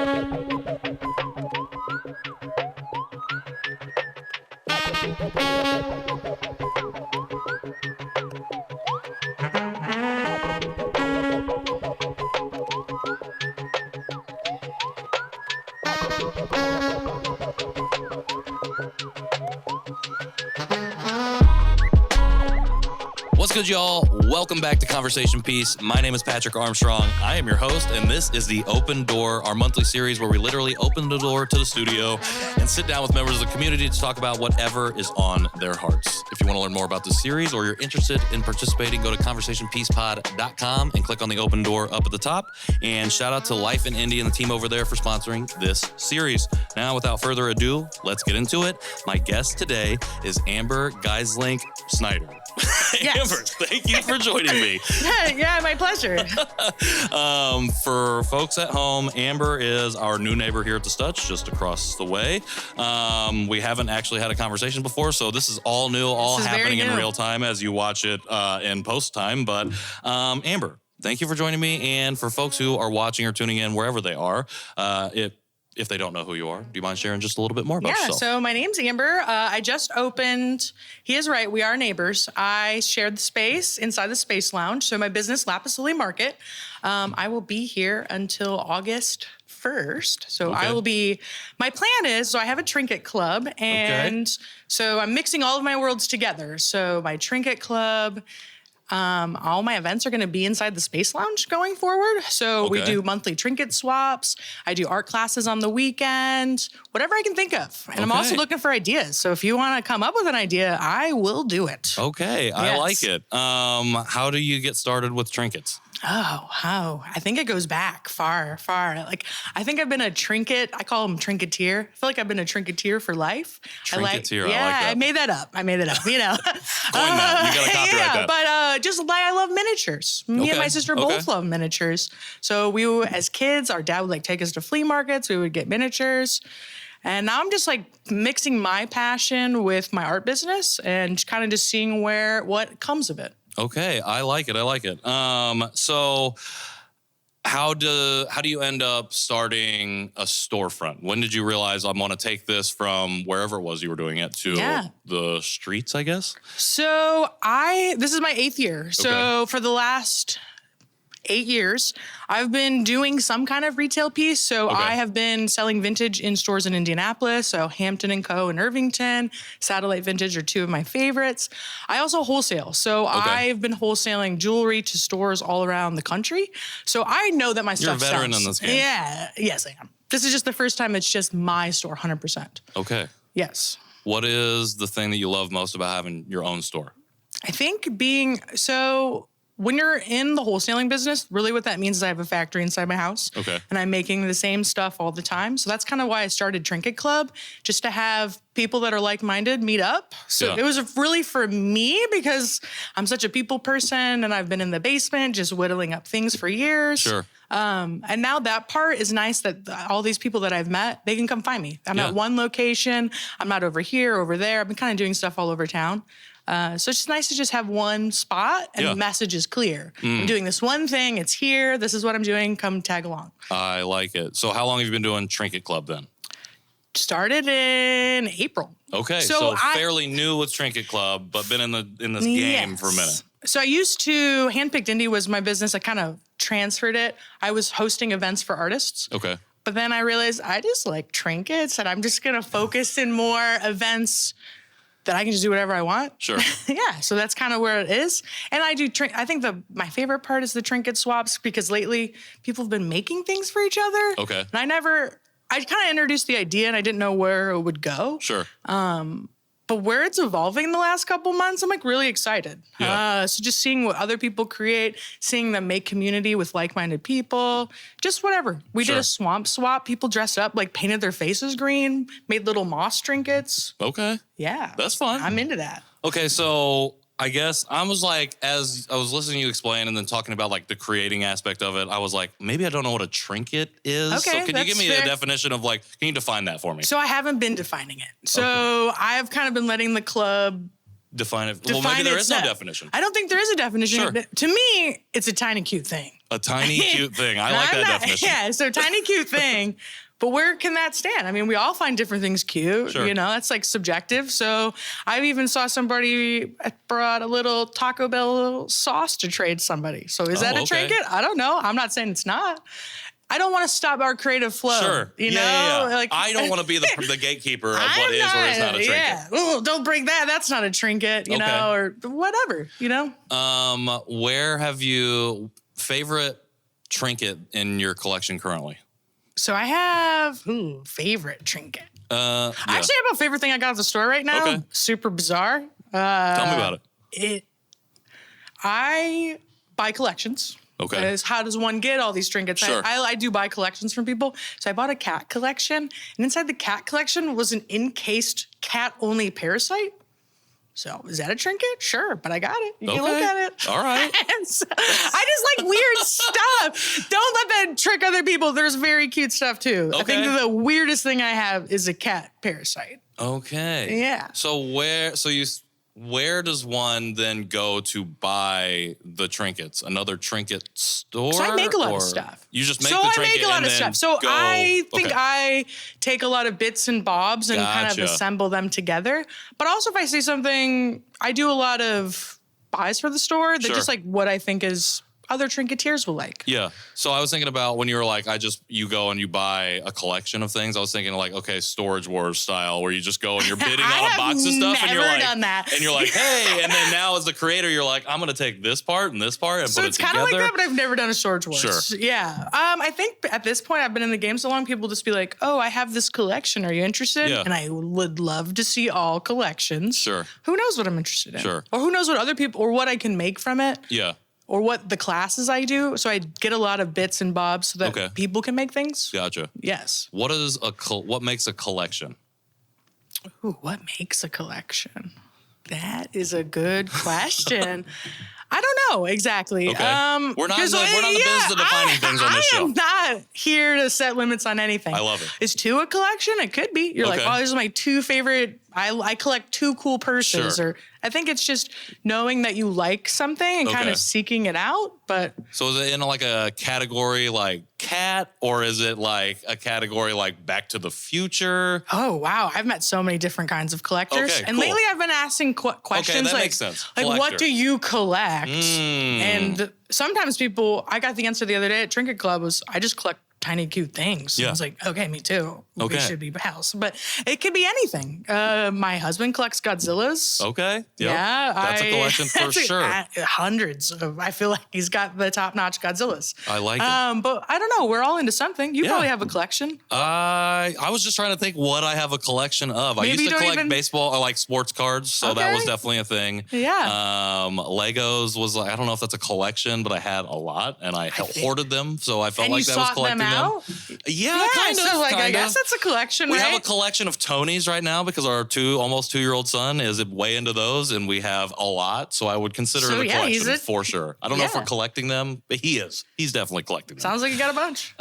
What's good, y'all? Welcome back to Conversation Piece. My name is Patrick Armstrong. I am your host, and this is the Open Door, our monthly series where we literally open the door to the studio and sit down with members of the community to talk about whatever is on their hearts. If you want to learn more about this series or you're interested in participating, go to conversationpiecepod.com and click on the Open Door up at the top. And shout out to Life in Indy and the team over there for sponsoring this series. Now, without further ado, let's get into it. My guest today is Amber Gyselinck-Snyder. Yes. Amber, thank you for joining me. Yeah, my pleasure. For folks at home, Amber is our new neighbor here at the Stutch, just across the way. We haven't actually had a conversation before, so this is all new, all happening in real time as you watch it in post time. But Amber, thank you for joining me. And for folks who are watching or tuning in wherever they are, if they don't know who you are, do you mind sharing just a little bit more about yourself? Yeah, so my name's Amber. I just opened, he is right, we are neighbors. I shared the space inside the Space Lounge. So my business, Lapis Market, I will be here until August 1st. So I will be, my plan is, so I have a Trinket Club, and so I'm mixing all of my worlds together. So my Trinket Club, all my events are going to be inside the Space Lounge going forward. So we do monthly trinket swaps. I do art classes on the weekend, whatever I can think of. And I'm also looking for ideas. So if you want to come up with an idea, I will do it. Okay, I like it. How do you get started with trinkets? Oh, how? I think it goes back far. Like, I think I've been a trinket. I call them trinketeer. I feel like I've been a trinketeer for life. Trinketeer, I like that. Yeah, I made that up, you know. Coin that. You got to copyright that. But just like I love miniatures. Me and my sister both love miniatures. So we, as kids, our dad would take us to flea markets. We would get miniatures. And now I'm just mixing my passion with my art business and kind of just seeing what comes of it. Okay, I like it. So how do you end up starting a storefront? When did you realize I'm going to take this from wherever it was you were doing it to the streets, I guess? So this is my 8th year. So for the last 8 years, I've been doing some kind of retail piece. So I have been selling vintage in stores in Indianapolis. So Hampton & Co. and Irvington, Satellite Vintage are two of my favorites. I also wholesale. So I've been wholesaling jewelry to stores all around the country. So I know that my stuff sells. You're a veteran in this game. Yeah. Yes, I am. This is just the first time it's just my store, 100%. Okay. Yes. What is the thing that you love most about having your own store? I think when you're in the wholesaling business, really what that means is I have a factory inside my house. Okay. And I'm making the same stuff all the time. So that's kind of why I started Trinket Club, just to have people that are like-minded meet up. So it was really for me because I'm such a people person and I've been in the basement just whittling up things for years. Sure. And now that part is nice that all these people that I've met, they can come find me. I'm at one location. I'm not over here, over there. I've been kind of doing stuff all over town. So it's just nice to just have one spot and the message is clear. I'm doing this one thing. It's here. This is what I'm doing. Come tag along. I like it. So how long have you been doing Trinket Club then? Started in April. Okay. So fairly new with Trinket Club, but been in this game for a minute. So I used to, Handpicked Indie was my business. I kind of transferred it. I was hosting events for artists. Okay. But then I realized I just like trinkets and I'm just going to focus in more events that I can just do whatever I want. Sure. So that's kind of where it is. And I do, I think my favorite part is the trinket swaps because lately people have been making things for each other. Okay. And I kind of introduced the idea and I didn't know where it would go. Sure. But where it's evolving the last couple months, I'm really excited. So just seeing what other people create, seeing them make community with like-minded people, just whatever. We did a swamp swap. People dressed up, painted their faces green, made little moss trinkets. Okay. Yeah. That's fun. I'm into that. Okay, so I guess I was as I was listening to you explain and then talking about the creating aspect of it, I was like, maybe I don't know what a trinket is. Okay, so can you give me a definition of can you define that for me? So I haven't been defining it. So I've kind of been letting the club Define it. Well, maybe there is no definition. I don't think there is a definition. Sure. To me, it's a tiny, cute thing. A tiny, cute thing. I like that definition. Yeah, so tiny, cute thing. But where can that stand? I mean, we all find different things cute. Sure. You know, that's like subjective. So I even saw somebody brought a little Taco Bell sauce to trade somebody. So is that a trinket? I don't know. I'm not saying it's not. I don't want to stop our creative flow. Sure. You know? Like, I don't want to be the gatekeeper of what is or is not a trinket. Yeah. Ooh, don't break that. That's not a trinket, you know, or whatever, you know? Where have you favorite trinket in your collection currently? So I have favorite trinket. I actually have a favorite thing I got at the store right now. Okay. Super bizarre. Tell me about it. I buy collections. Okay. How does one get all these trinkets? Sure. I do buy collections from people. So I bought a cat collection, and inside the cat collection was an encased cat-only parasite. So is that a trinket? Sure, but I got it. You can look at it. All right. So, I just like weird stuff. Don't let that trick other people. There's very cute stuff too. Okay. I think the weirdest thing I have is a cat parasite. Okay. Yeah. So where does one then go to buy the trinkets? Another trinket store? So I make a lot of stuff. You just make the trinket. So I make a lot of stuff. So I think Okay. I take a lot of bits and bobs and kind of assemble them together. But also if I see something, I do a lot of buys for the store that just like what I think is other trinketeers will like. Yeah. So I was thinking about when you were like, you go and you buy a collection of things. I was thinking like, okay, Storage Wars style, where you just go and you're bidding on a box of stuff, and you're like, done that. And you're like, hey, and then now as the creator, you're like, I'm gonna take this part and this part and put it together. So it's kind of like that, but I've never done a Storage Wars. Sure. Yeah. I think at this point I've been in the game so long, people just be like, oh, I have this collection. Are you interested? Yeah. And I would love to see all collections. Sure. Who knows what I'm interested in? Sure. Or who knows what other people or what I can make from it. Yeah. Or what the classes I do. So I get a lot of bits and bobs so that people can make things. Gotcha. Yes. What makes a collection? Ooh, what makes a collection? That is a good question. I don't know exactly. Okay. We're not in the business of defining things on this show. I am not here to set limits on anything. I love it. Is 2 a collection? It could be. You're like, oh, these are my 2 favorite. I collect 2 cool purses. Sure. Or I think it's just knowing that you like something and kind of seeking it out. But so is it in like a category like cat, or is it like a category like Back to the Future? Oh, wow. I've met so many different kinds of collectors. Okay, and lately I've been asking questions that makes sense. like, what do you collect? Mm. And sometimes I got the answer the other day at Trinket Club was, I just collect tiny, cute things. Yeah. I was like, okay, me too. We should be pals. But it could be anything. My husband collects Godzillas. Okay. Yep. Yeah. That's a collection for sure. Hundreds of, I feel like he's got the top-notch Godzillas. I like it. But I don't know. We're all into something. You probably have a collection. I was just trying to think what I have a collection of. Maybe I used to collect baseball or like sports cards, so that was definitely a thing. Yeah. Legos was like, I don't know if that's a collection, but I had a lot and I hoarded them, so I felt like that was collecting them. Yeah, kind of. So I guess that's a collection, We right? have a collection of Tonys right now because our almost 2-year-old son is way into those, and we have a lot. So I would consider it a collection for sure. I don't know if we're collecting them, but he is. He's definitely collecting them. Sounds like you got a bunch.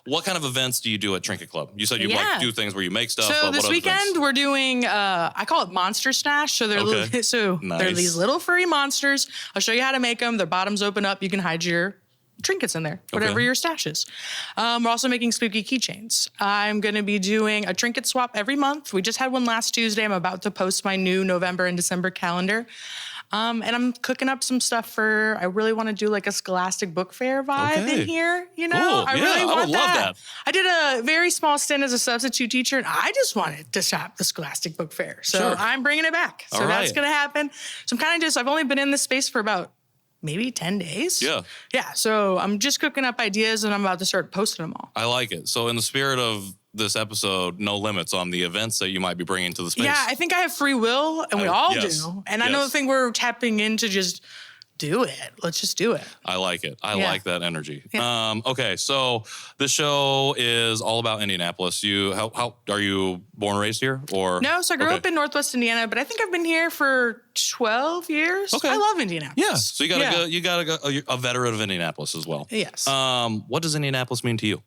What kind of events do you do at Trinket Club? You said you like do things where you make stuff. So this weekend we're doing, I call it Monster Stash. So they're they're these little furry monsters. I'll show you how to make them. Their bottoms open up. You can hide your trinkets in there, whatever your stash is. We're also making spooky keychains. I'm going to be doing a trinket swap every month. We just had one last Tuesday. I'm about to post my new November and December calendar. And I'm cooking up some stuff I really want to do like a Scholastic Book Fair vibe in here. You know, cool. I really want I would love that. I did a very small stint as a substitute teacher, and I just wanted to shop the Scholastic Book Fair. So I'm bringing it back. So that's going to happen. So I'm kind of I've only been in this space for about maybe 10 days. Yeah. Yeah. So I'm just cooking up ideas and I'm about to start posting them all. I like it. So in the spirit of this episode, no limits on the events that you might be bringing to the space. Yeah, I think I have free will and we all do. And I don't think we're tapping into just do it. Let's just do it. I like it. I like that energy. Yeah. Okay, so this show is all about Indianapolis. How are you born and raised here, or no? So I grew up in Northwest Indiana, but I think I've been here for 12 years. Okay, I love Indianapolis. Yeah, so you got a veteran of Indianapolis as well. Yes. What does Indianapolis mean to you?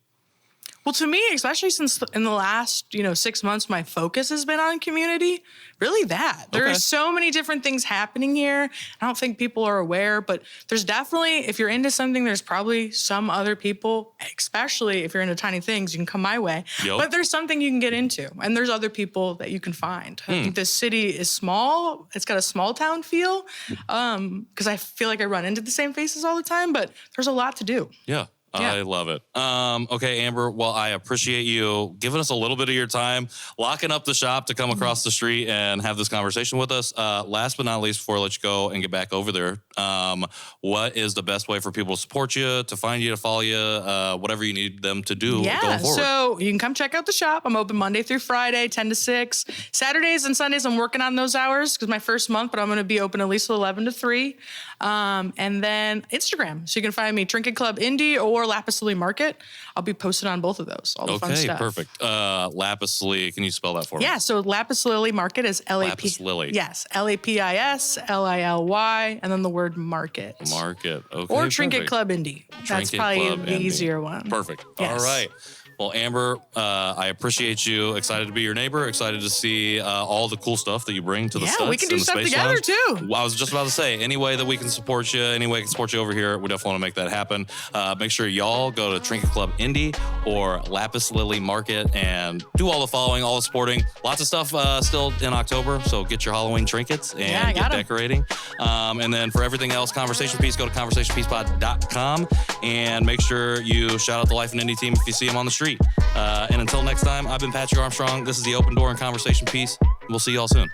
Well, to me, especially since in the last, 6 months, my focus has been on community. Really that. There are so many different things happening here. I don't think people are aware, but there's definitely, if you're into something, there's probably some other people, especially if you're into tiny things, you can come my way. Yep. But there's something you can get into, and there's other people that you can find. I think this city is small. It's got a small town feel because I feel like I run into the same faces all the time, but there's a lot to do. Yeah. I love it. Okay, Amber. Well, I appreciate you giving us a little bit of your time, locking up the shop to come across the street and have this conversation with us. Last but not least, before I let you go and get back over there, what is the best way for people to support you, to find you, to follow you, whatever you need them to do going forward? So you can come check out the shop. I'm open Monday through Friday, 10 to 6. Saturdays and Sundays, I'm working on those hours because my first month, but I'm going to be open at least 11 to 3. And then Instagram. So you can find me Trinket Club Indy or Lapis Market. I'll be posted on both of those. All the fun stuff. Perfect. Lapis, can you spell that for me? Yeah, so Lapis Lily Market is L-A-P. Lapis Lily. Yes, LAPIS, and then the word market. Market. Okay. Or Trinket Club Indy. That's probably Club the Indy. easier one. Perfect. Yes. All right. Well, Amber, I appreciate you. Excited to be your neighbor. Excited to see all the cool stuff that you bring to the studs. Yeah, we can do and the stuff Space together Lounge. too. Well, I was just about to say, any way that we can support you, any way I can support you over here, we definitely want to make that happen. Make sure y'all go to Trinket Club Indy or Lapis Lily Market and do all the following, all the sporting. Lots of stuff still in October, so get your Halloween trinkets and get decorating. And then for everything else, Conversation Piece, go to conversationpiecePod.com and make sure you shout out the Life and Indie team if you see them on the street. And until next time, I've been Patrick Armstrong. This is the Open Door and Conversation Piece. We'll see y'all soon.